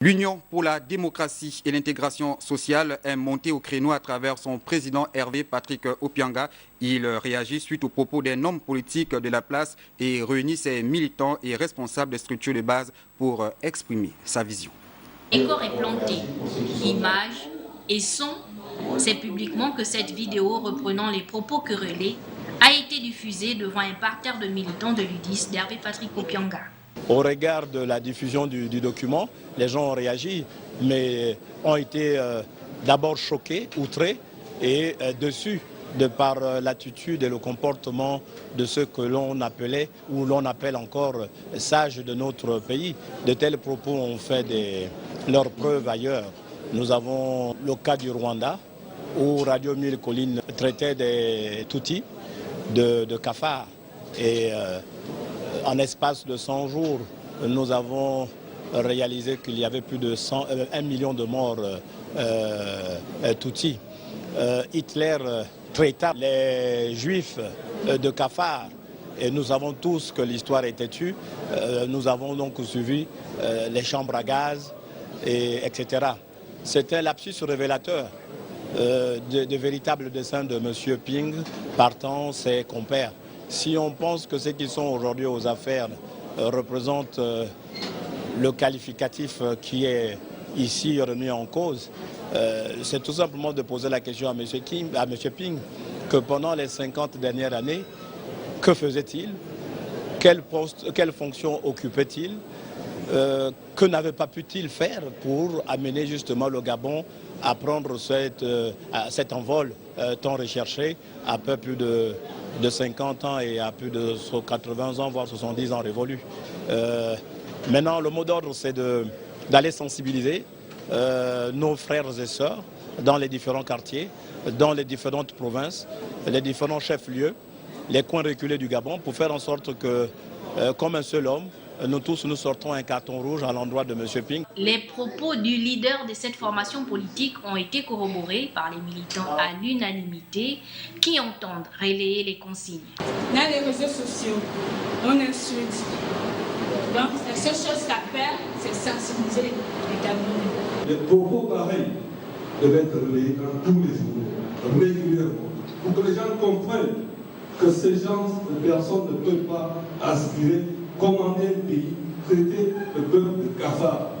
L'Union pour la démocratie et l'intégration sociale est montée au créneau à travers son président Hervé Patrick Opianga. Il réagit suite aux propos d'un homme politique de la place et réunit ses militants et responsables des structures de base pour exprimer sa vision. Le décor est planté, images et sons. C'est publiquement que cette vidéo reprenant les propos querellés a été diffusée devant un parterre de militants de l'UDIS d'Hervé Patrick Opianga. Au regard de la diffusion du document, les gens ont réagi, mais ont été d'abord choqués, outrés et déçus de par l'attitude et le comportement de ceux que l'on appelait ou l'on appelle encore sages de notre pays. De tels propos ont fait leurs preuves ailleurs. Nous avons le cas du Rwanda où Radio 1000 Collines traitait des Tutsis de cafards. Et en espace de 100 jours, nous avons réalisé qu'il y avait plus de 1 million de morts Tutsis. Hitler traita les Juifs de cafards et nous savons tous que l'histoire est têtue. Nous avons donc suivi les chambres à gaz, etc. C'est un lapsus révélateur de véritables dessins de M. Ping partant ses compères. Si on pense que ceux qui sont aujourd'hui aux affaires représentent le qualificatif qui est ici remis en cause, c'est tout simplement de poser la question à M. Ping que pendant les 50 dernières années, que faisait-il? Quelle fonction occupait-il? Que n'avait pas pu-il faire pour amener justement le Gabon à prendre cet envol tant recherché à peu plus de 50 ans et à plus de 80 ans, voire 70 ans révolus. Maintenant, le mot d'ordre, c'est d'aller sensibiliser nos frères et sœurs dans les différents quartiers, dans les différentes provinces, les différents chefs-lieux, les coins reculés du Gabon, pour faire en sorte que, comme un seul homme, nous tous nous sortons un carton rouge à l'endroit de M. Ping. Les propos du leader de cette formation politique ont été corroborés par les militants à l'unanimité qui entendent relayer les consignes. Dans les réseaux sociaux, on insulte. Donc la seule chose qu'à faire, c'est sensibiliser les Camerounais. Les propos pareils devaient être relayés dans tous les jours, régulièrement, pour que les gens comprennent que ces gens de personnes ne peuvent pas aspirer, commander un pays, traiter le peuple de cafard.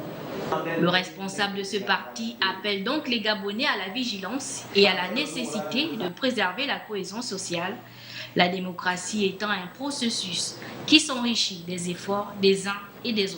Le responsable de ce parti appelle donc les Gabonais à la vigilance et à la nécessité de préserver la cohésion sociale, la démocratie étant un processus qui s'enrichit des efforts des uns et des autres.